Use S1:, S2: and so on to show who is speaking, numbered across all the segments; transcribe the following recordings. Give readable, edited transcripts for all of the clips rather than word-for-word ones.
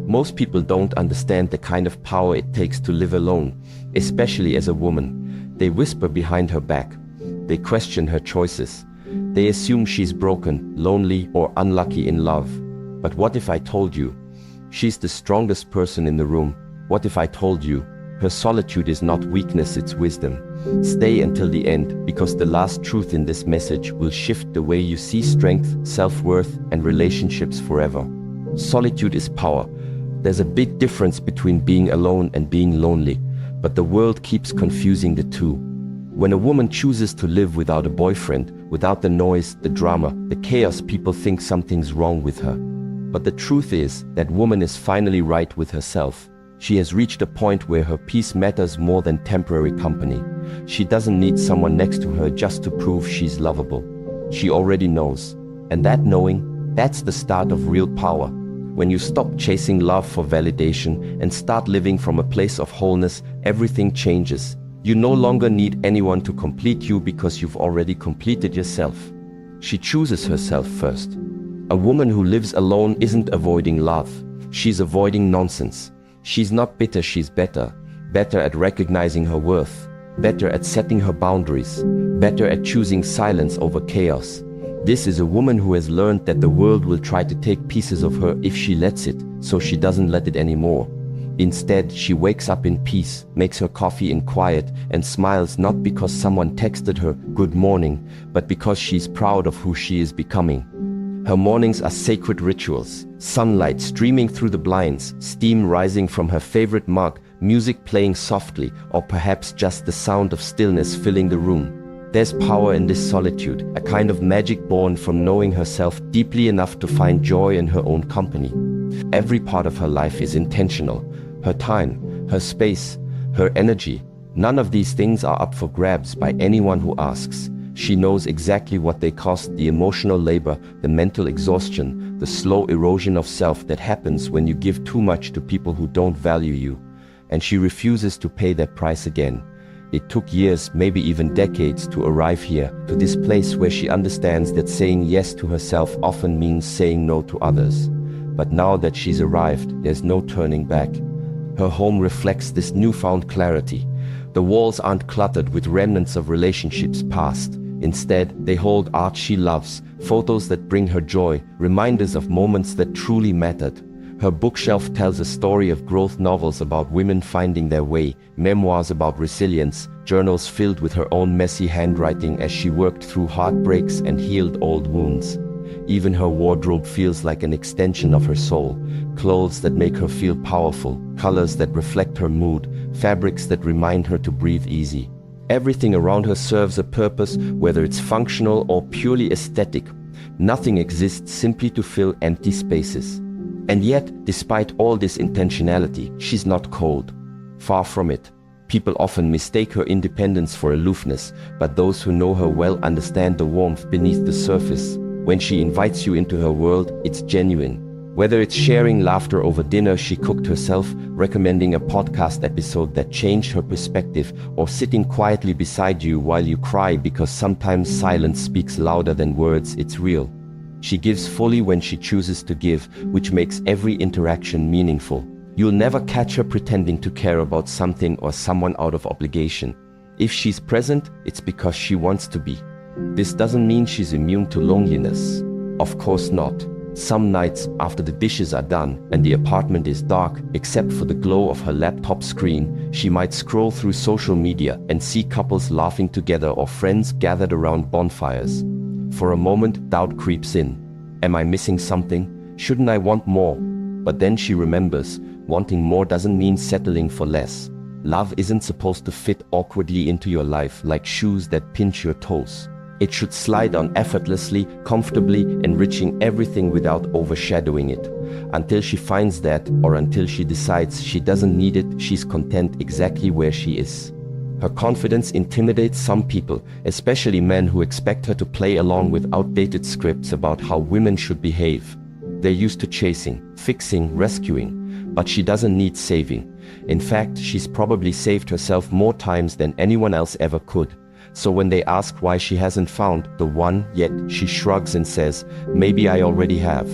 S1: Most people don't understand the kind of power it takes to live alone, especially as a woman. They whisper behind her back. They question her choices. They assume she's broken, lonely, or unlucky in love. But what if I told you? She's the strongest person in the room. What if I told you? Her solitude is not weakness, it's wisdom. Stay until the end, because the last truth in this message will shift the way you see strength, self-worth, and relationships forever. Solitude is power. There's a big difference between being alone and being lonely, but the world keeps confusing the two. When a woman chooses to live without a boyfriend, without the noise, the drama, the chaos, people think something's wrong with her. But the truth is, that woman is finally right with herself. She has reached a point where her peace matters more than temporary company. She doesn't need someone next to her just to prove she's lovable. She already knows. And that knowing, that's the start of real power. When you stop chasing love for validation and start living from a place of wholeness, everything changes. You no longer need anyone to complete you because you've already completed yourself. She chooses herself first. A woman who lives alone isn't avoiding love. She's avoiding nonsense. She's not bitter, she's better. Better at recognizing her worth. Better at setting her boundaries. Better at choosing silence over chaos. This is a woman who has learned that the world will try to take pieces of her if she lets it, so she doesn't let it anymore. Instead, she wakes up in peace, makes her coffee in quiet, and smiles not because someone texted her "good morning," but because she's proud of who she is becoming. Her mornings are sacred rituals. Sunlight streaming through the blinds, steam rising from her favorite mug, music playing softly, or perhaps just the sound of stillness filling the room. There's power in this solitude, a kind of magic born from knowing herself deeply enough to find joy in her own company. Every part of her life is intentional. Her time, her space, her energy. None of these things are up for grabs by anyone who asks. She knows exactly what they cost: the emotional labor, the mental exhaustion, the slow erosion of self that happens when you give too much to people who don't value you. And she refuses to pay that price again. It took years, maybe even decades, to arrive here, to this place where she understands that saying yes to herself often means saying no to others. But now that she's arrived, there's no turning back. Her home reflects this newfound clarity. The walls aren't cluttered with remnants of relationships past. Instead, they hold art she loves, photos that bring her joy, reminders of moments that truly mattered. Her bookshelf tells a story of growth, novels about women finding their way, memoirs about resilience, journals filled with her own messy handwriting as she worked through heartbreaks and healed old wounds. Even her wardrobe feels like an extension of her soul. Clothes that make her feel powerful, colors that reflect her mood, fabrics that remind her to breathe easy. Everything around her serves a purpose, whether it's functional or purely aesthetic. Nothing exists simply to fill empty spaces. And yet, despite all this intentionality, she's not cold. Far from it. People often mistake her independence for aloofness, but those who know her well understand the warmth beneath the surface. When she invites you into her world, it's genuine. Whether it's sharing laughter over dinner she cooked herself, recommending a podcast episode that changed her perspective, or sitting quietly beside you while you cry because sometimes silence speaks louder than words, it's real. She gives fully when she chooses to give, which makes every interaction meaningful. You'll never catch her pretending to care about something or someone out of obligation. If she's present, it's because she wants to be. This doesn't mean she's immune to loneliness. Of course not. Some nights, after the dishes are done and the apartment is dark, except for the glow of her laptop screen, she might scroll through social media and see couples laughing together or friends gathered around bonfires. For a moment, doubt creeps in. Am I missing something? Shouldn't I want more? But then she remembers, wanting more doesn't mean settling for less. Love isn't supposed to fit awkwardly into your life like shoes that pinch your toes. It should slide on effortlessly, comfortably, enriching everything without overshadowing it. Until she finds that, or until she decides she doesn't need it, she's content exactly where she is. Her confidence intimidates some people, especially men who expect her to play along with outdated scripts about how women should behave. They're used to chasing, fixing, rescuing, but she doesn't need saving. In fact, she's probably saved herself more times than anyone else ever could. So when they ask why she hasn't found the one yet, she shrugs and says, maybe I already have.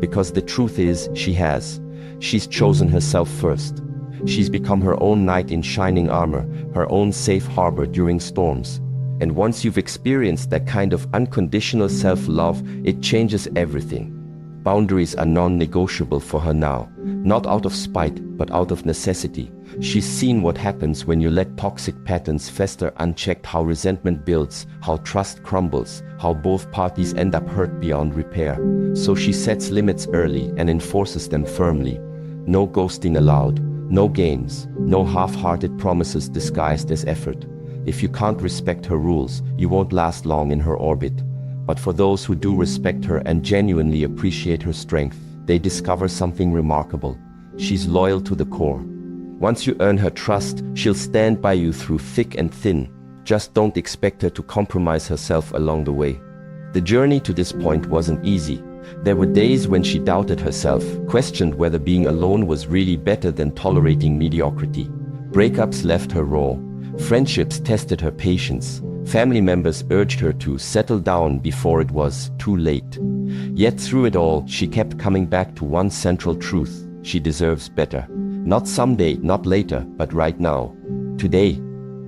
S1: Because the truth is, she has. She's chosen herself first. She's become her own knight in shining armor, her own safe harbor during storms. And once you've experienced that kind of unconditional self-love, it changes everything. Boundaries are non-negotiable for her now, not out of spite, but out of necessity. She's seen what happens when you let toxic patterns fester unchecked, how resentment builds, how trust crumbles, how both parties end up hurt beyond repair. So she sets limits early and enforces them firmly. No ghosting allowed, no games, no half-hearted promises disguised as effort. If you can't respect her rules, you won't last long in her orbit. But for those who do respect her and genuinely appreciate her strength, they discover something remarkable. She's loyal to the core. Once you earn her trust, she'll stand by you through thick and thin. Just don't expect her to compromise herself along the way. The journey to this point wasn't easy. There were days when she doubted herself, questioned whether being alone was really better than tolerating mediocrity. Breakups left her raw. Friendships tested her patience. Family members urged her to settle down before it was too late. Yet through it all, she kept coming back to one central truth: she deserves better. Not someday, not later, but right now. Today.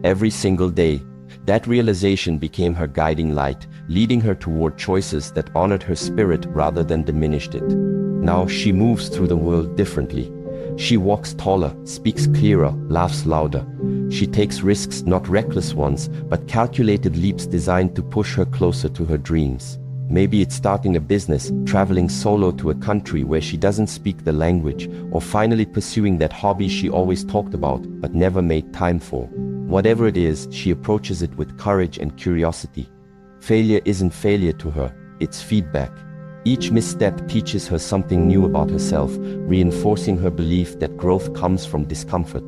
S1: Every single day. That realization became her guiding light, leading her toward choices that honored her spirit rather than diminished it. Now she moves through the world differently. She walks taller, speaks clearer, laughs louder. She takes risks, not reckless ones, but calculated leaps designed to push her closer to her dreams. Maybe it's starting a business, traveling solo to a country where she doesn't speak the language, or finally pursuing that hobby she always talked about but never made time for. Whatever it is, she approaches it with courage and curiosity. Failure isn't failure to her, it's feedback. Each misstep teaches her something new about herself, reinforcing her belief that growth comes from discomfort.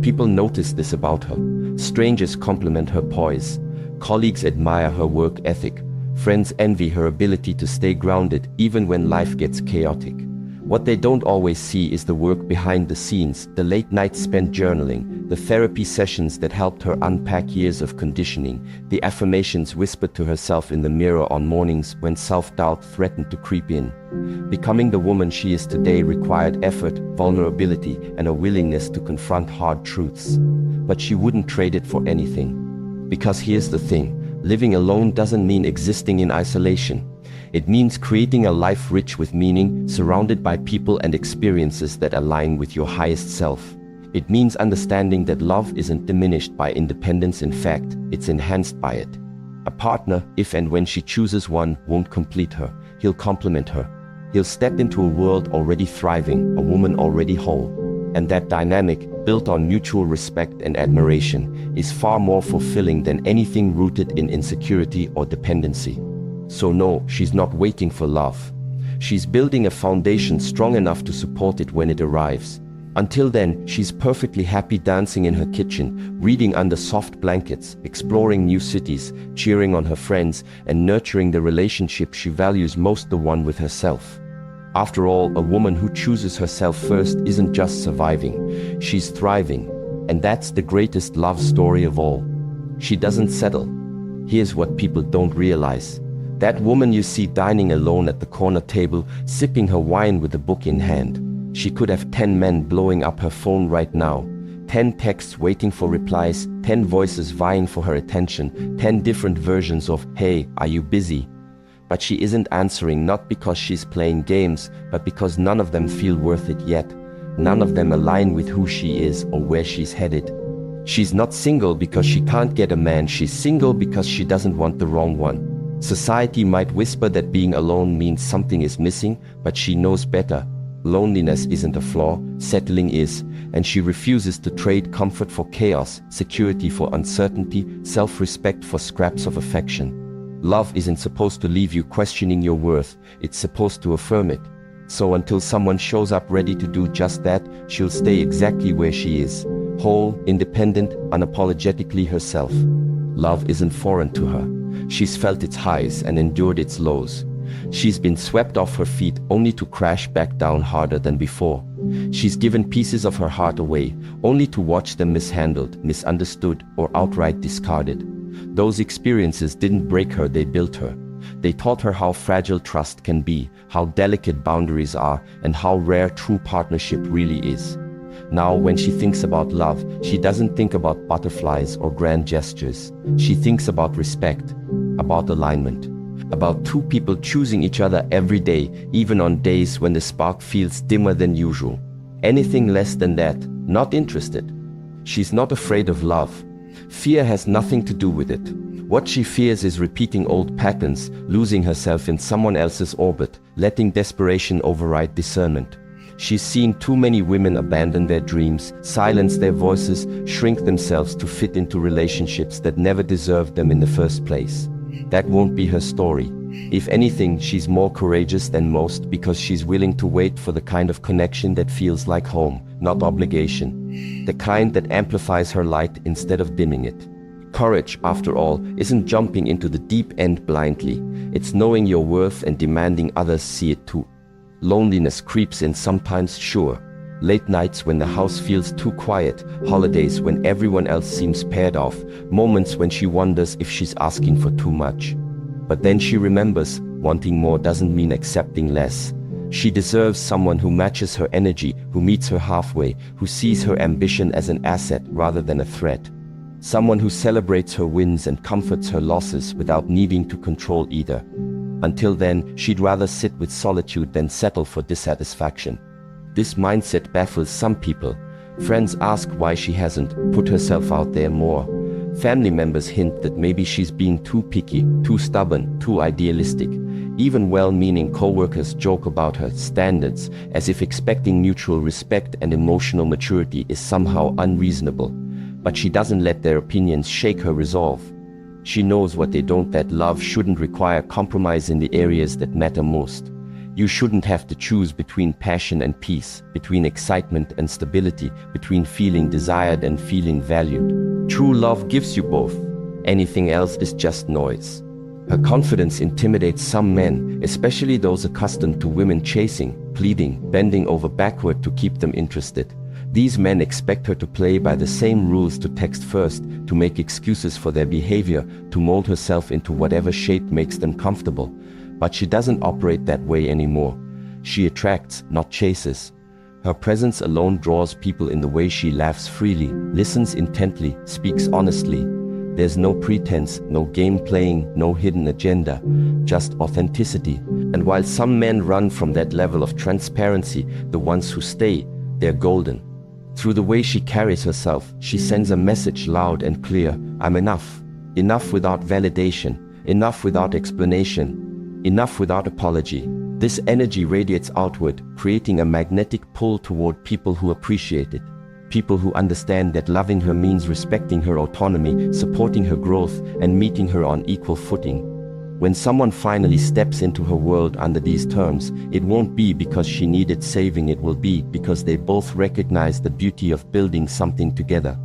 S1: People notice this about her. Strangers compliment her poise. Colleagues admire her work ethic. Friends envy her ability to stay grounded even when life gets chaotic. What they don't always see is the work behind the scenes, the late nights spent journaling, the therapy sessions that helped her unpack years of conditioning, the affirmations whispered to herself in the mirror on mornings when self-doubt threatened to creep in. Becoming the woman she is today required effort, vulnerability, and a willingness to confront hard truths. But she wouldn't trade it for anything. Because here's the thing, living alone doesn't mean existing in isolation. It means creating a life rich with meaning, surrounded by people and experiences that align with your highest self. It means understanding that love isn't diminished by independence. In fact, it's enhanced by it. A partner, if and when she chooses one, won't complete her. He'll complement her. He'll step into a world already thriving, a woman already whole. And that dynamic, built on mutual respect and admiration, is far more fulfilling than anything rooted in insecurity or dependency. So no, she's not waiting for love. She's building a foundation strong enough to support it when it arrives. Until then, she's perfectly happy dancing in her kitchen, reading under soft blankets, exploring new cities, cheering on her friends, and nurturing the relationship she values most, the one with herself. After all, a woman who chooses herself first isn't just surviving, she's thriving. And that's the greatest love story of all. She doesn't settle. Here's what people don't realize. That woman you see dining alone at the corner table, sipping her wine with a book in hand. She could have 10 men blowing up her phone right now. 10 texts waiting for replies, 10 voices vying for her attention, 10 different versions of, "Hey, are you busy?" But she isn't answering, not because she's playing games, but because none of them feel worth it yet. None of them align with who she is or where she's headed. She's not single because she can't get a man, she's single because she doesn't want the wrong one. Society might whisper that being alone means something is missing, but she knows better. Loneliness isn't a flaw, settling is, and she refuses to trade comfort for chaos, security for uncertainty, self-respect for scraps of affection. Love isn't supposed to leave you questioning your worth, it's supposed to affirm it. So until someone shows up ready to do just that, she'll stay exactly where she is, whole, independent, unapologetically herself. Love isn't foreign to her. She's felt its highs and endured its lows. She's been swept off her feet only to crash back down harder than before. She's given pieces of her heart away, only to watch them mishandled, misunderstood, or outright discarded. Those experiences didn't break her, they built her. They taught her how fragile trust can be, how delicate boundaries are, and how rare true partnership really is. Now, when she thinks about love, she doesn't think about butterflies or grand gestures. She thinks about respect, about alignment, about two people choosing each other every day, even on days when the spark feels dimmer than usual. Anything less than that, not interested. She's not afraid of love. Fear has nothing to do with it. What she fears is repeating old patterns, losing herself in someone else's orbit, letting desperation override discernment. She's seen too many women abandon their dreams, silence their voices, shrink themselves to fit into relationships that never deserved them in the first place. That won't be her story. If anything, she's more courageous than most because she's willing to wait for the kind of connection that feels like home, not obligation. The kind that amplifies her light instead of dimming it. Courage, after all, isn't jumping into the deep end blindly. It's knowing your worth and demanding others see it too. Loneliness creeps in sometimes, sure. Late nights when the house feels too quiet, holidays when everyone else seems paired off, moments when she wonders if she's asking for too much. But then she remembers, wanting more doesn't mean accepting less. She deserves someone who matches her energy, who meets her halfway, who sees her ambition as an asset rather than a threat. Someone who celebrates her wins and comforts her losses without needing to control either. Until then, she'd rather sit with solitude than settle for dissatisfaction. This mindset baffles some people. Friends ask why she hasn't put herself out there more. Family members hint that maybe she's being too picky, too stubborn, too idealistic. Even well-meaning co-workers joke about her standards, as if expecting mutual respect and emotional maturity is somehow unreasonable. But she doesn't let their opinions shake her resolve. She knows what they don't, that love shouldn't require compromise in the areas that matter most. You shouldn't have to choose between passion and peace, between excitement and stability, between feeling desired and feeling valued. True love gives you both. Anything else is just noise. Her confidence intimidates some men, especially those accustomed to women chasing, pleading, bending over backward to keep them interested. These men expect her to play by the same rules, to text first, to make excuses for their behavior, to mold herself into whatever shape makes them comfortable. But she doesn't operate that way anymore. She attracts, not chases. Her presence alone draws people in the way she laughs freely, listens intently, speaks honestly. There's no pretense, no game playing, no hidden agenda, just authenticity. And while some men run from that level of transparency, the ones who stay, they're golden. Through the way she carries herself, she sends a message loud and clear: I'm enough. Enough without validation, enough without explanation, enough without apology. This energy radiates outward, creating a magnetic pull toward people who appreciate it. People who understand that loving her means respecting her autonomy, supporting her growth, and meeting her on equal footing. When someone finally steps into her world under these terms, it won't be because she needed saving, it will be because they both recognize the beauty of building something together.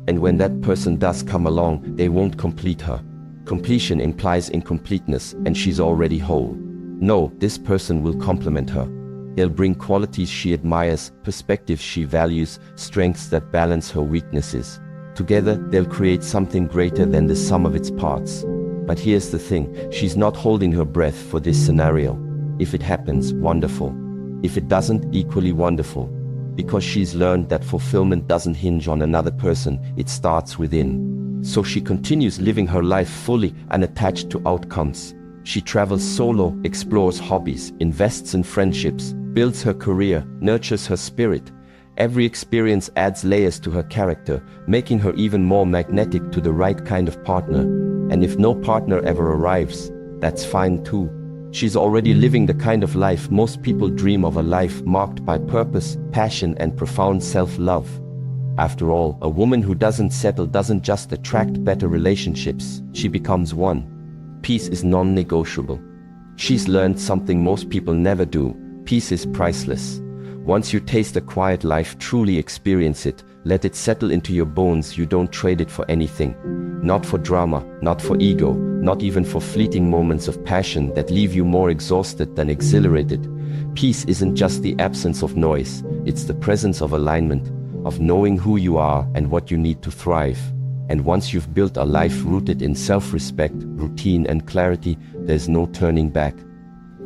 S1: And when that person does come along, they won't complete her. Completion implies incompleteness, and she's already whole. No, this person will complement her. They'll bring qualities she admires, perspectives she values, strengths that balance her weaknesses. Together, they'll create something greater than the sum of its parts. But here's the thing, she's not holding her breath for this scenario. If it happens, wonderful. If it doesn't, equally wonderful. Because she's learned that fulfillment doesn't hinge on another person, it starts within. So she continues living her life fully, unattached to outcomes. She travels solo, explores hobbies, invests in friendships, builds her career, nurtures her spirit. Every experience adds layers to her character, making her even more magnetic to the right kind of partner. And if no partner ever arrives, that's fine too. She's already living the kind of life most people dream of, a life marked by purpose, passion, and profound self-love. After all, a woman who doesn't settle doesn't just attract better relationships, she becomes one. Peace is non-negotiable. She's learned something most people never do. Peace is priceless. Once you taste a quiet life, truly experience it, let it settle into your bones. You don't trade it for anything. Not for drama, not for ego, not even for fleeting moments of passion that leave you more exhausted than exhilarated. Peace isn't just the absence of noise, it's the presence of alignment, of knowing who you are and what you need to thrive. And once you've built a life rooted in self-respect, routine, and clarity, there's no turning back.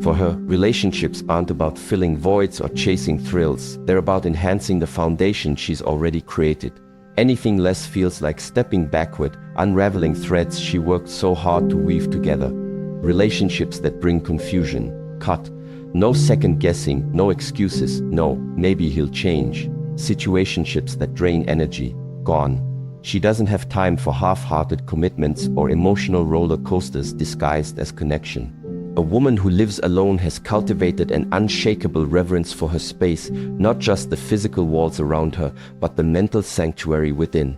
S1: For her, relationships aren't about filling voids or chasing thrills. They're about enhancing the foundation she's already created. Anything less feels like stepping backward, unraveling threads she worked so hard to weave together. Relationships that bring confusion, cut. No second guessing, no excuses, no, maybe he'll change. Situationships that drain energy, gone. She doesn't have time for half-hearted commitments or emotional roller coasters disguised as connection. A woman who lives alone has cultivated an unshakable reverence for her space, not just the physical walls around her, but the mental sanctuary within.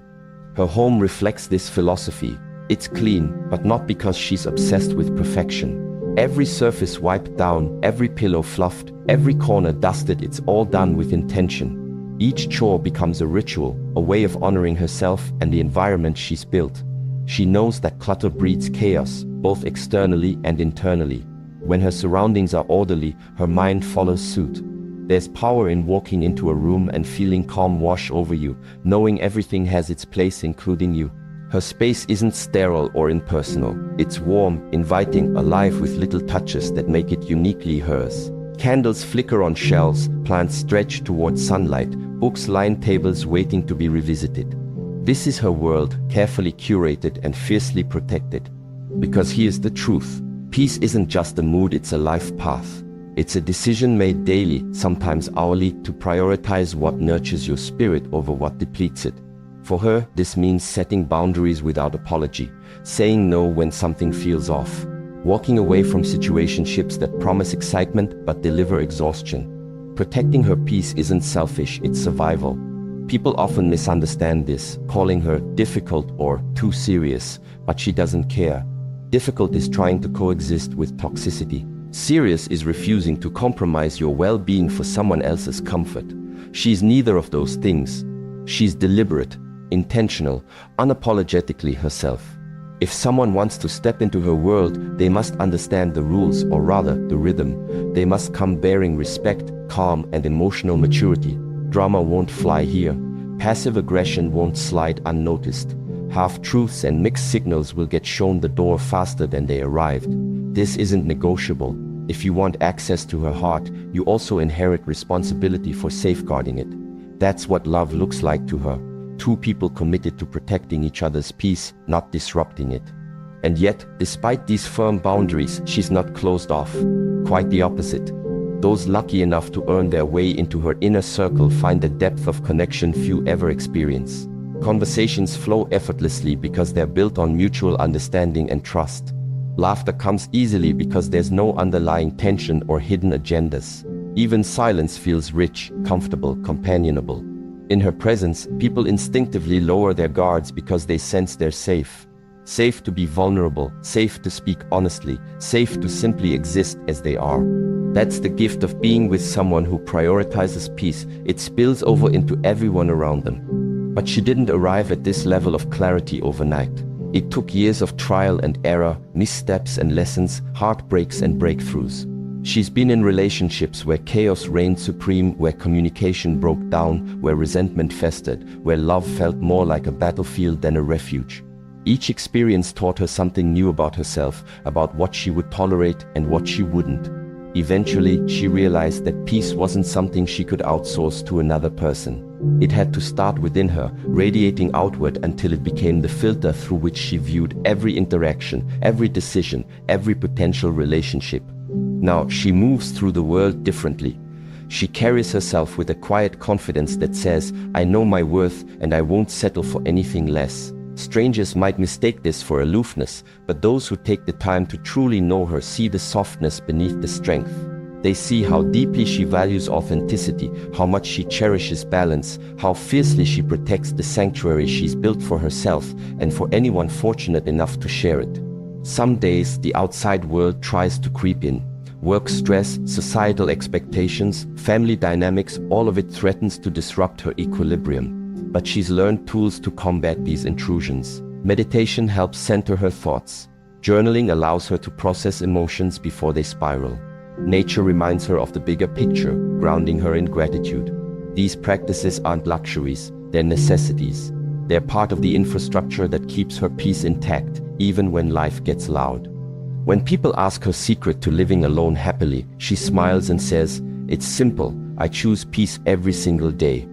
S1: Her home reflects this philosophy. It's clean, but not because she's obsessed with perfection. Every surface wiped down, every pillow fluffed, every corner dusted, it's all done with intention. Each chore becomes a ritual, a way of honoring herself and the environment she's built. She knows that clutter breeds chaos, both externally and internally. When her surroundings are orderly, her mind follows suit. There's power in walking into a room and feeling calm wash over you, knowing everything has its place, including you. Her space isn't sterile or impersonal. It's warm, inviting, alive with little touches that make it uniquely hers. Candles flicker on shelves, plants stretch towards sunlight, books line tables waiting to be revisited. This is her world, carefully curated and fiercely protected. Because here's the truth. Peace isn't just a mood, it's a life path. It's a decision made daily, sometimes hourly, to prioritize what nurtures your spirit over what depletes it. For her, this means setting boundaries without apology, saying no when something feels off, walking away from situationships that promise excitement but deliver exhaustion. Protecting her peace isn't selfish, it's survival. People often misunderstand this, calling her difficult or too serious, but she doesn't care. Difficult is trying to coexist with toxicity. Serious is refusing to compromise your well-being for someone else's comfort. She's neither of those things. She's deliberate, intentional, unapologetically herself. If someone wants to step into her world, they must understand the rules, or rather, the rhythm. They must come bearing respect, calm, and emotional maturity. Drama won't fly here. Passive aggression won't slide unnoticed. Half-truths and mixed signals will get shown the door faster than they arrived. This isn't negotiable. If you want access to her heart, you also inherit responsibility for safeguarding it. That's what love looks like to her. Two people committed to protecting each other's peace, not disrupting it. And yet, despite these firm boundaries, she's not closed off. Quite the opposite. Those lucky enough to earn their way into her inner circle find a depth of connection few ever experience. Conversations flow effortlessly because they're built on mutual understanding and trust. Laughter comes easily because there's no underlying tension or hidden agendas. Even silence feels rich, comfortable, companionable. In her presence, people instinctively lower their guards because they sense they're safe. Safe to be vulnerable, safe to speak honestly, safe to simply exist as they are. That's the gift of being with someone who prioritizes peace. It spills over into everyone around them. But she didn't arrive at this level of clarity overnight. It took years of trial and error, missteps and lessons, heartbreaks and breakthroughs. She's been in relationships where chaos reigned supreme, where communication broke down, where resentment festered, where love felt more like a battlefield than a refuge. Each experience taught her something new about herself, about what she would tolerate and what she wouldn't. Eventually, she realized that peace wasn't something she could outsource to another person. It had to start within her, radiating outward until it became the filter through which she viewed every interaction, every decision, every potential relationship. Now, she moves through the world differently. She carries herself with a quiet confidence that says, I know my worth and I won't settle for anything less. Strangers might mistake this for aloofness, but those who take the time to truly know her see the softness beneath the strength. They see how deeply she values authenticity, how much she cherishes balance, how fiercely she protects the sanctuary she's built for herself and for anyone fortunate enough to share it. Some days, the outside world tries to creep in. Work stress, societal expectations, family dynamics, all of it threatens to disrupt her equilibrium. But she's learned tools to combat these intrusions. Meditation helps center her thoughts. Journaling allows her to process emotions before they spiral. Nature reminds her of the bigger picture, grounding her in gratitude. These practices aren't luxuries, they're necessities. They're part of the infrastructure that keeps her peace intact, even when life gets loud. When people ask her secret to living alone happily, she smiles and says, "It's simple, I choose peace every single day."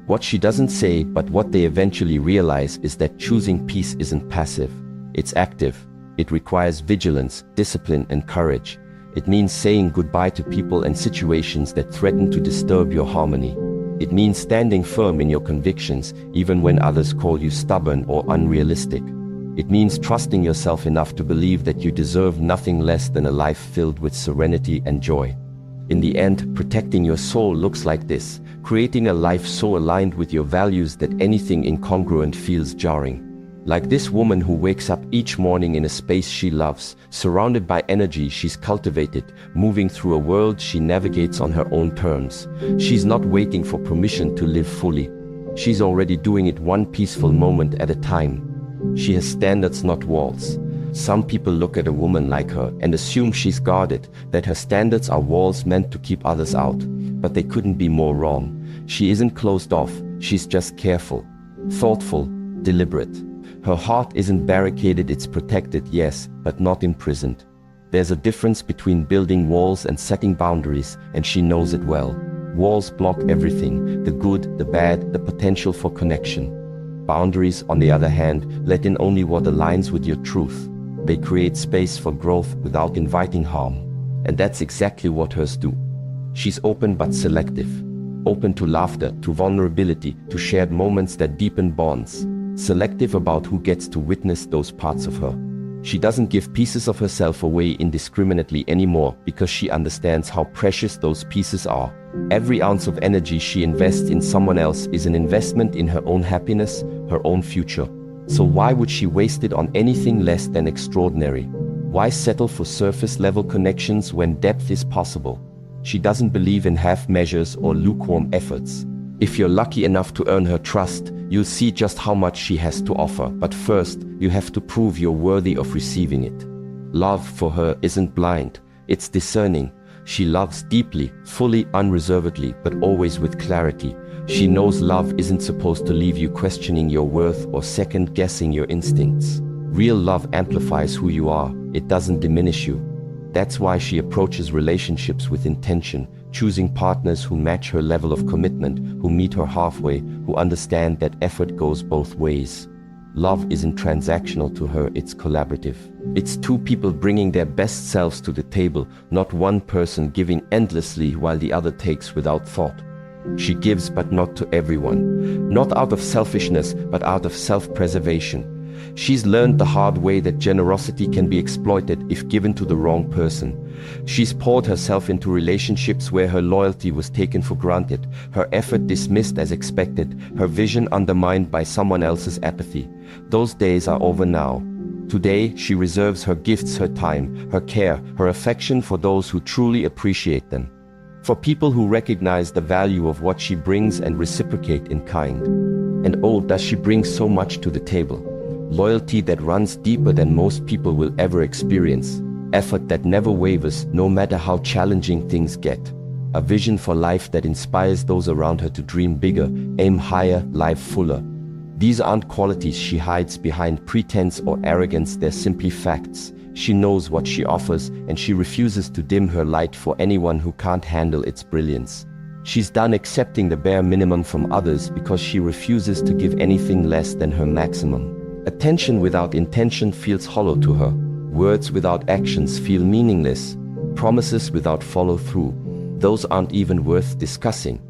S1: What she doesn't say, but what they eventually realize, is that choosing peace isn't passive. It's active. It requires vigilance, discipline, and courage. It means saying goodbye to people and situations that threaten to disturb your harmony. It means standing firm in your convictions, even when others call you stubborn or unrealistic. It means trusting yourself enough to believe that you deserve nothing less than a life filled with serenity and joy. In the end, protecting your soul looks like this: creating a life so aligned with your values that anything incongruent feels jarring. Like this woman who wakes up each morning in a space she loves, surrounded by energy she's cultivated, moving through a world she navigates on her own terms. She's not waiting for permission to live fully. She's already doing it one peaceful moment at a time. She has standards, not walls. Some people look at a woman like her and assume she's guarded, that her standards are walls meant to keep others out. But they couldn't be more wrong. She isn't closed off, she's just careful, thoughtful, deliberate. Her heart isn't barricaded, it's protected, yes, but not imprisoned. There's a difference between building walls and setting boundaries, and she knows it well. Walls block everything: the good, the bad, the potential for connection. Boundaries, on the other hand, let in only what aligns with your truth. They create space for growth without inviting harm. And that's exactly what hers do. She's open but selective. Open to laughter, to vulnerability, to shared moments that deepen bonds. Selective about who gets to witness those parts of her. She doesn't give pieces of herself away indiscriminately anymore, because she understands how precious those pieces are. Every ounce of energy she invests in someone else is an investment in her own happiness, her own future. So why would she waste it on anything less than extraordinary? Why settle for surface-level connections when depth is possible? She doesn't believe in half measures or lukewarm efforts. If you're lucky enough to earn her trust, you'll see just how much she has to offer. But first, you have to prove you're worthy of receiving it. Love for her isn't blind, it's discerning. She loves deeply, fully, unreservedly, but always with clarity. She knows love isn't supposed to leave you questioning your worth or second-guessing your instincts. Real love amplifies who you are, it doesn't diminish you. That's why she approaches relationships with intention, choosing partners who match her level of commitment, who meet her halfway, who understand that effort goes both ways. Love isn't transactional to her, it's collaborative. It's two people bringing their best selves to the table, not one person giving endlessly while the other takes without thought. She gives, but not to everyone. Not out of selfishness, but out of self-preservation. She's learned the hard way that generosity can be exploited if given to the wrong person. She's poured herself into relationships where her loyalty was taken for granted, her effort dismissed as expected, her vision undermined by someone else's apathy. Those days are over now. Today, she reserves her gifts, her time, her care, her affection for those who truly appreciate them. For people who recognize the value of what she brings and reciprocate in kind. And oh, does she bring so much to the table. Loyalty that runs deeper than most people will ever experience. Effort that never wavers, no matter how challenging things get. A vision for life that inspires those around her to dream bigger, aim higher, live fuller. These aren't qualities she hides behind pretense or arrogance, they're simply facts. She knows what she offers, and she refuses to dim her light for anyone who can't handle its brilliance. She's done accepting the bare minimum from others because she refuses to give anything less than her maximum. Attention without intention feels hollow to her. Words without actions feel meaningless. Promises without follow-through, those aren't even worth discussing.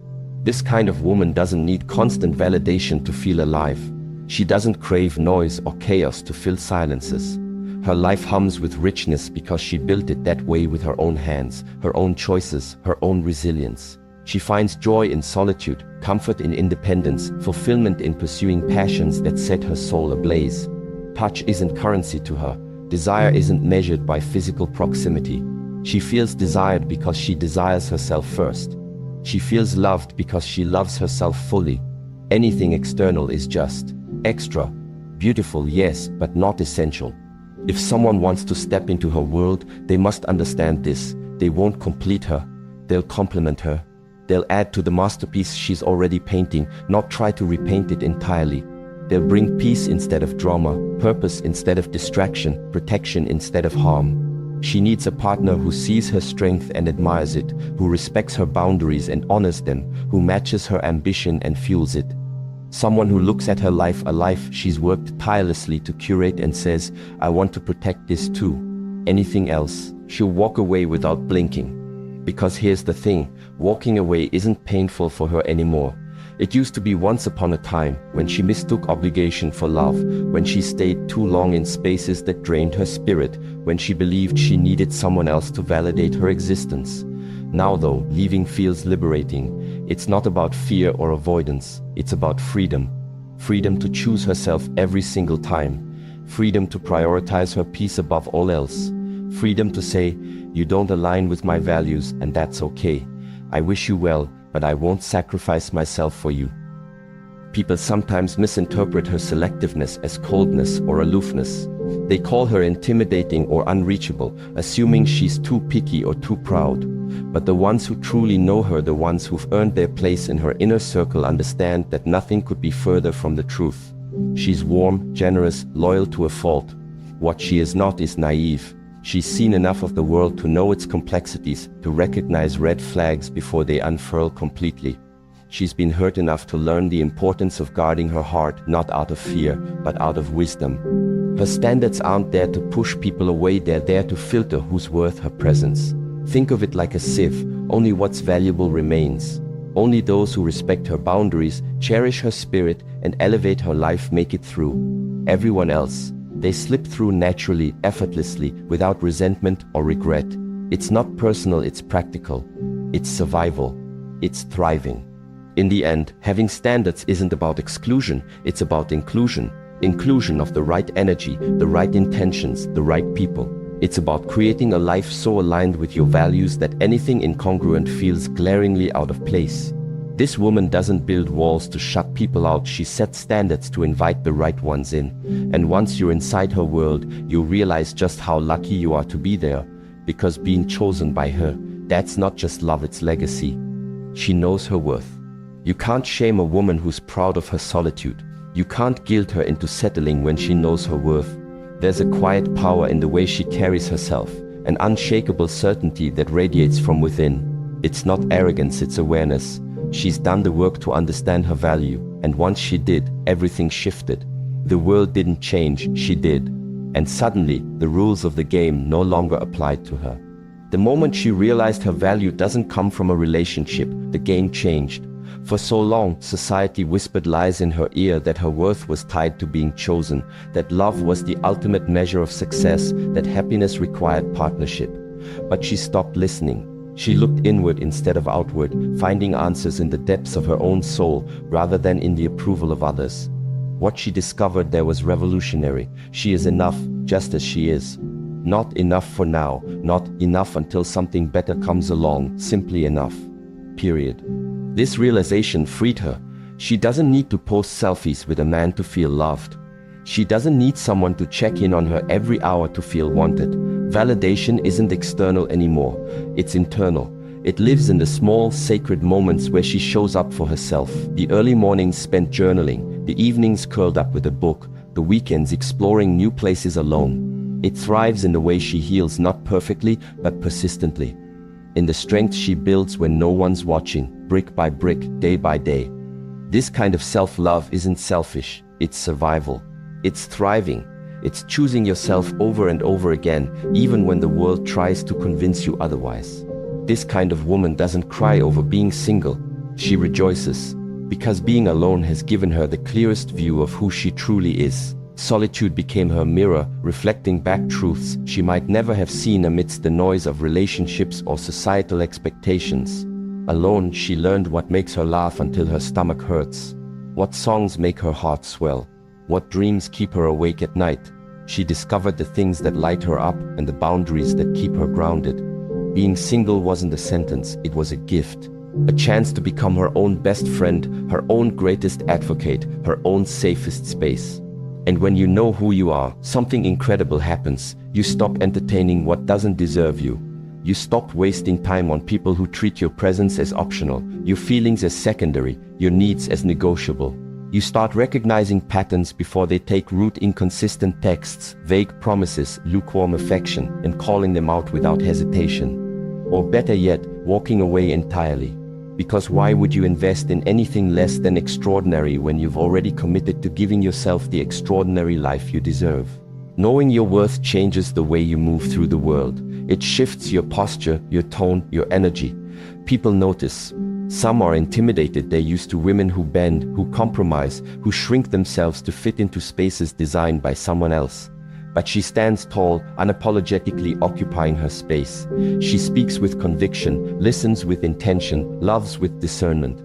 S1: This kind of woman doesn't need constant validation to feel alive. She doesn't crave noise or chaos to fill silences. Her life hums with richness because she built it that way with her own hands, her own choices, her own resilience. She finds joy in solitude, comfort in independence, fulfillment in pursuing passions that set her soul ablaze. Touch isn't currency to her. Desire isn't measured by physical proximity. She feels desired because she desires herself first. She feels loved because she loves herself fully. Anything external is just extra. Beautiful, yes, but not essential. If someone wants to step into her world, they must understand this. They won't complete her. They'll complement her. They'll add to the masterpiece she's already painting, not try to repaint it entirely. They'll bring peace instead of drama, purpose instead of distraction, protection instead of harm. She needs a partner who sees her strength and admires it, who respects her boundaries and honors them, who matches her ambition and fuels it. Someone who looks at her life, a life she's worked tirelessly to curate, and says, I want to protect this too. Anything else, she'll walk away without blinking. Because here's the thing, walking away isn't painful for her anymore. It used to be once upon a time, when she mistook obligation for love, when she stayed too long in spaces that drained her spirit, when she believed she needed someone else to validate her existence. Now though, leaving feels liberating. It's not about fear or avoidance, it's about freedom. Freedom to choose herself every single time. Freedom to prioritize her peace above all else. Freedom to say, you don't align with my values, and that's okay. I wish you well, but I won't sacrifice myself for you. People sometimes misinterpret her selectiveness as coldness or aloofness. They call her intimidating or unreachable, assuming she's too picky or too proud. But the ones who truly know her, the ones who've earned their place in her inner circle, understand that nothing could be further from the truth. She's warm, generous, loyal to a fault. What she is not is naive. She's seen enough of the world to know its complexities, to recognize red flags before they unfurl completely. She's been hurt enough to learn the importance of guarding her heart, not out of fear, but out of wisdom. Her standards aren't there to push people away, they're there to filter who's worth her presence. Think of it like a sieve, only what's valuable remains. Only those who respect her boundaries, cherish her spirit, and elevate her life make it through. Everyone else, they slip through naturally, effortlessly, without resentment or regret. It's not personal, it's practical. It's survival. It's thriving. In the end, having standards isn't about exclusion, it's about inclusion. Inclusion of the right energy, the right intentions, the right people. It's about creating a life so aligned with your values that anything incongruent feels glaringly out of place. This woman doesn't build walls to shut people out, she sets standards to invite the right ones in. And once you're inside her world, you'll realize just how lucky you are to be there. Because being chosen by her, that's not just love, it's legacy. She knows her worth. You can't shame a woman who's proud of her solitude. You can't guilt her into settling when she knows her worth. There's a quiet power in the way she carries herself, an unshakable certainty that radiates from within. It's not arrogance, it's awareness. She's done the work to understand her value, and once she did, everything shifted. The world didn't change, she did. And suddenly, the rules of the game no longer applied to her. The moment she realized her value doesn't come from a relationship, the game changed. For so long, society whispered lies in her ear that her worth was tied to being chosen, that love was the ultimate measure of success, that happiness required partnership. But she stopped listening. She looked inward instead of outward, finding answers in the depths of her own soul rather than in the approval of others. What she discovered there was revolutionary. She is enough, just as she is. Not enough for now, not enough until something better comes along, simply enough. Period. This realization freed her. She doesn't need to post selfies with a man to feel loved. She doesn't need someone to check in on her every hour to feel wanted. Validation isn't external anymore, it's internal. It lives in the small, sacred moments where she shows up for herself. The early mornings spent journaling, the evenings curled up with a book, the weekends exploring new places alone. It thrives in the way she heals, not perfectly, but persistently. In the strength she builds when no one's watching, brick by brick, day by day. This kind of self-love isn't selfish, it's survival. It's thriving. It's choosing yourself over and over again, even when the world tries to convince you otherwise. This kind of woman doesn't cry over being single. She rejoices, because being alone has given her the clearest view of who she truly is. Solitude became her mirror, reflecting back truths she might never have seen amidst the noise of relationships or societal expectations. Alone, she learned what makes her laugh until her stomach hurts, what songs make her heart swell, what dreams keep her awake at night. She discovered the things that light her up and the boundaries that keep her grounded. Being single wasn't a sentence, it was a gift. A chance to become her own best friend, her own greatest advocate, her own safest space. And when you know who you are, something incredible happens. You stop entertaining what doesn't deserve you. You stop wasting time on people who treat your presence as optional, your feelings as secondary, your needs as negotiable. You start recognizing patterns before they take root: inconsistent texts, vague promises, lukewarm affection, and calling them out without hesitation. Or better yet, walking away entirely. Because why would you invest in anything less than extraordinary when you've already committed to giving yourself the extraordinary life you deserve? Knowing your worth changes the way you move through the world. It shifts your posture, your tone, your energy. People notice. Some are intimidated. They're used to women who bend, who compromise, who shrink themselves to fit into spaces designed by someone else. But she stands tall, unapologetically occupying her space. She speaks with conviction, listens with intention, loves with discernment.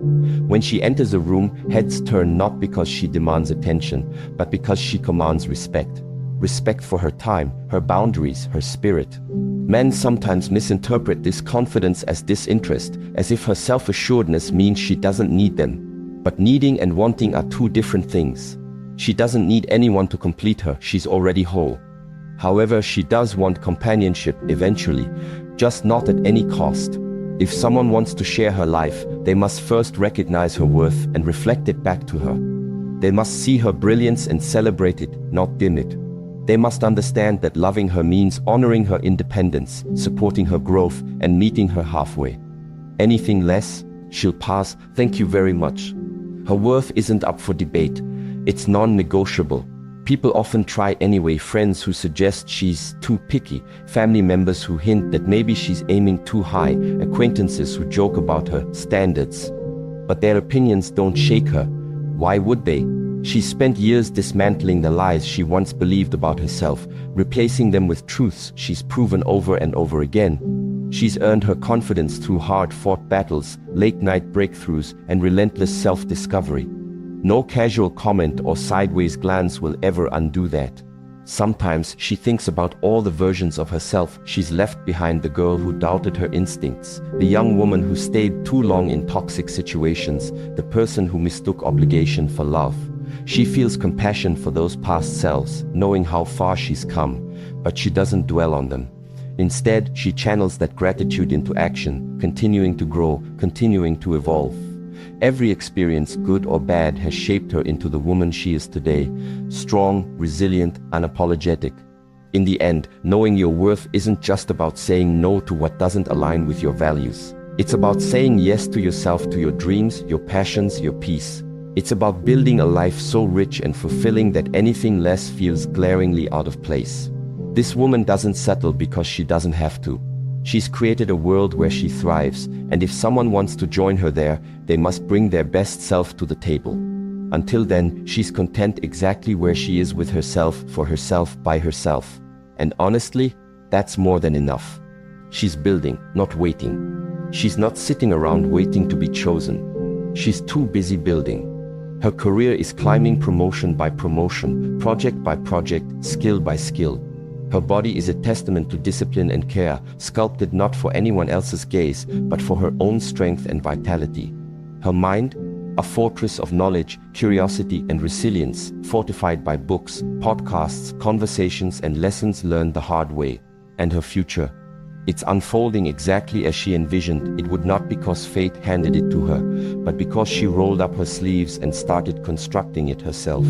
S1: When she enters a room, heads turn not because she demands attention, but because she commands respect. Respect for her time, her boundaries, her spirit. Men sometimes misinterpret this confidence as disinterest, as if her self-assuredness means she doesn't need them. But needing and wanting are two different things. She doesn't need anyone to complete her, she's already whole. However, she does want companionship eventually, just not at any cost. If someone wants to share her life, they must first recognize her worth and reflect it back to her. They must see her brilliance and celebrate it, not dim it. They must understand that loving her means honoring her independence, supporting her growth, and meeting her halfway. Anything less, she'll pass. Thank you very much. Her worth isn't up for debate. It's non-negotiable. People often try anyway: friends who suggest she's too picky, family members who hint that maybe she's aiming too high, acquaintances who joke about her standards. But their opinions don't shake her. Why would they? She spent years dismantling the lies she once believed about herself, replacing them with truths she's proven over and over again. She's earned her confidence through hard-fought battles, late-night breakthroughs, and relentless self-discovery. No casual comment or sideways glance will ever undo that. Sometimes she thinks about all the versions of herself she's left behind: the girl who doubted her instincts, the young woman who stayed too long in toxic situations, the person who mistook obligation for love. She feels compassion for those past selves, knowing how far she's come, but she doesn't dwell on them. Instead, she channels that gratitude into action, continuing to grow, continuing to evolve. Every experience, good or bad, has shaped her into the woman she is today: strong, resilient, unapologetic. In the end, knowing your worth isn't just about saying no to what doesn't align with your values. It's about saying yes to yourself, to your dreams, your passions, your peace. It's about building a life so rich and fulfilling that anything less feels glaringly out of place. This woman doesn't settle because she doesn't have to. She's created a world where she thrives, and if someone wants to join her there, they must bring their best self to the table. Until then, she's content exactly where she is, with herself, for herself, by herself. And honestly, that's more than enough. She's building, not waiting. She's not sitting around waiting to be chosen. She's too busy building. Her career is climbing promotion by promotion, project by project, skill by skill. Her body is a testament to discipline and care, sculpted not for anyone else's gaze, but for her own strength and vitality. Her mind, a fortress of knowledge, curiosity, and resilience, fortified by books, podcasts, conversations, and lessons learned the hard way. And her future, it's unfolding exactly as she envisioned. It would not because fate handed it to her, but because she rolled up her sleeves and started constructing it herself.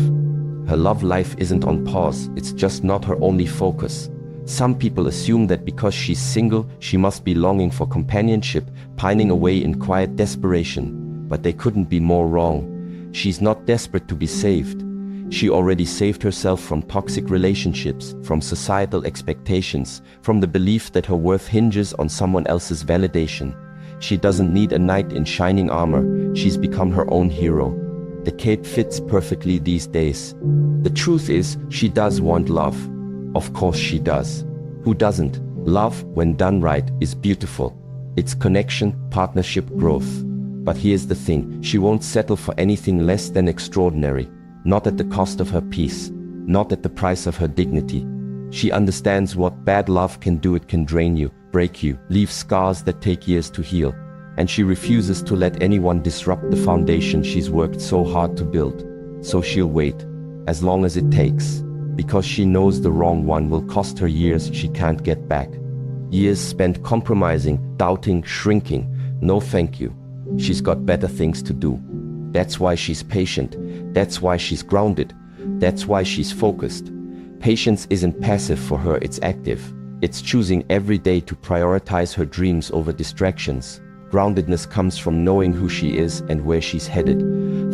S1: Her love life isn't on pause, it's just not her only focus. Some people assume that because she's single, she must be longing for companionship, pining away in quiet desperation. But they couldn't be more wrong. She's not desperate to be saved. She already saved herself from toxic relationships, from societal expectations, from the belief that her worth hinges on someone else's validation. She doesn't need a knight in shining armor. She's become her own hero. The cape fits perfectly these days. The truth is, she does want love. Of course she does. Who doesn't? Love, when done right, is beautiful. It's connection, partnership, growth. But here's the thing, she won't settle for anything less than extraordinary. Not at the cost of her peace, not at the price of her dignity. She understands what bad love can do. It can drain you, break you, leave scars that take years to heal. And she refuses to let anyone disrupt the foundation she's worked so hard to build. So she'll wait, as long as it takes, because she knows the wrong one will cost her years she can't get back. Years spent compromising, doubting, shrinking. No thank you. She's got better things to do. That's why she's patient. That's why she's grounded. That's why she's focused. Patience isn't passive for her, it's active. It's choosing every day to prioritize her dreams over distractions. Groundedness comes from knowing who she is and where she's headed.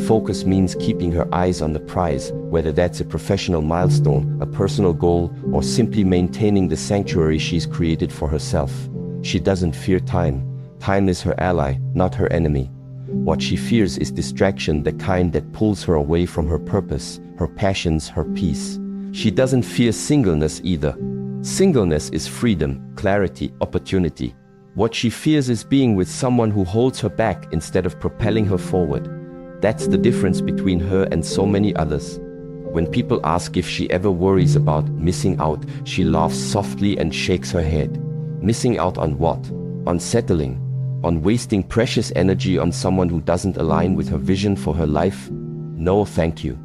S1: Focus means keeping her eyes on the prize, whether that's a professional milestone, a personal goal, or simply maintaining the sanctuary she's created for herself. She doesn't fear time. Time is her ally, not her enemy. What she fears is distraction, the kind that pulls her away from her purpose, her passions, her peace. She doesn't fear singleness either. Singleness is freedom, clarity, opportunity. What she fears is being with someone who holds her back instead of propelling her forward. That's the difference between her and so many others. When people ask if she ever worries about missing out, she laughs softly and shakes her head. Missing out on what? On settling? On wasting precious energy on someone who doesn't align with her vision for her life? No, thank you.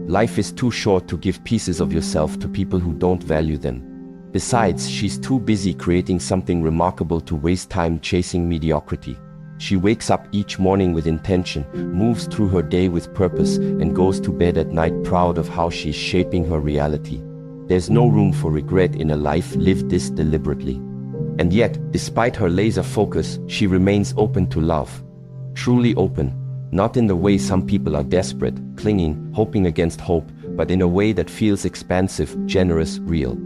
S1: Life is too short to give pieces of yourself to people who don't value them. Besides, she's too busy creating something remarkable to waste time chasing mediocrity. She wakes up each morning with intention, moves through her day with purpose, and goes to bed at night proud of how she's shaping her reality. There's no room for regret in a life lived this deliberately. And yet, despite her laser focus, she remains open to love. Truly open. Not in the way some people are desperate, clinging, hoping against hope, but in a way that feels expansive, generous, real.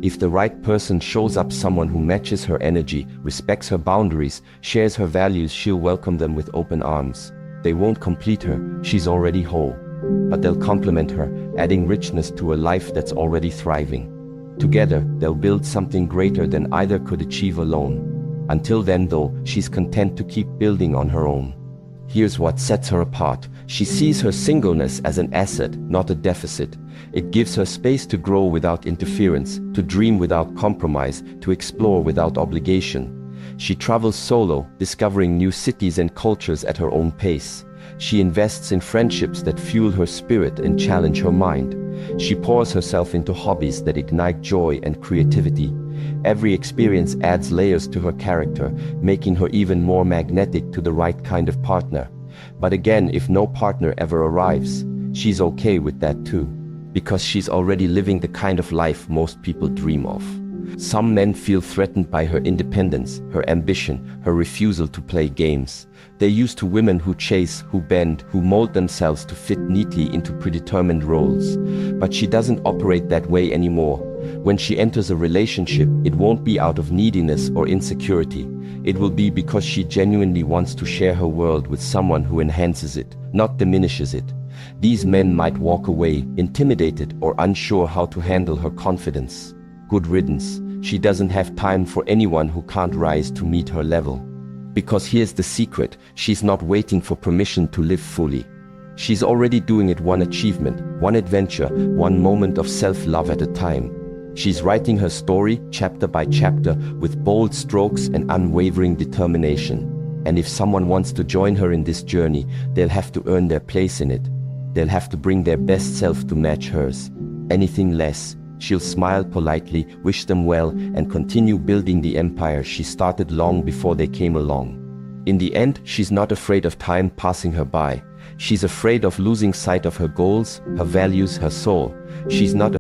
S1: If the right person shows up, someone who matches her energy, respects her boundaries, shares her values, she'll welcome them with open arms. They won't complete her, she's already whole. But they'll complement her, adding richness to a life that's already thriving. Together, they'll build something greater than either could achieve alone. Until then, though, she's content to keep building on her own. Here's what sets her apart. She sees her singleness as an asset, not a deficit. It gives her space to grow without interference, to dream without compromise, to explore without obligation. She travels solo, discovering new cities and cultures at her own pace. She invests in friendships that fuel her spirit and challenge her mind. She pours herself into hobbies that ignite joy and creativity. Every experience adds layers to her character, making her even more magnetic to the right kind of partner. But again, if no partner ever arrives, she's okay with that too, because she's already living the kind of life most people dream of. Some men feel threatened by her independence, her ambition, her refusal to play games. They're used to women who chase, who bend, who mold themselves to fit neatly into predetermined roles. But she doesn't operate that way anymore. When she enters a relationship, it won't be out of neediness or insecurity. It will be because she genuinely wants to share her world with someone who enhances it, not diminishes it. These men might walk away, intimidated or unsure how to handle her confidence. Good riddance. She doesn't have time for anyone who can't rise to meet her level. Because here's the secret, she's not waiting for permission to live fully. She's already doing it one achievement, one adventure, one moment of self-love at a time. She's writing her story, chapter by chapter, with bold strokes and unwavering determination. And if someone wants to join her in this journey, they'll have to earn their place in it. They'll have to bring their best self to match hers. Anything less, she'll smile politely, wish them well, and continue building the empire she started long before they came along. In the end, she's not afraid of time passing her by. She's afraid of losing sight of her goals, her values, her soul. She's not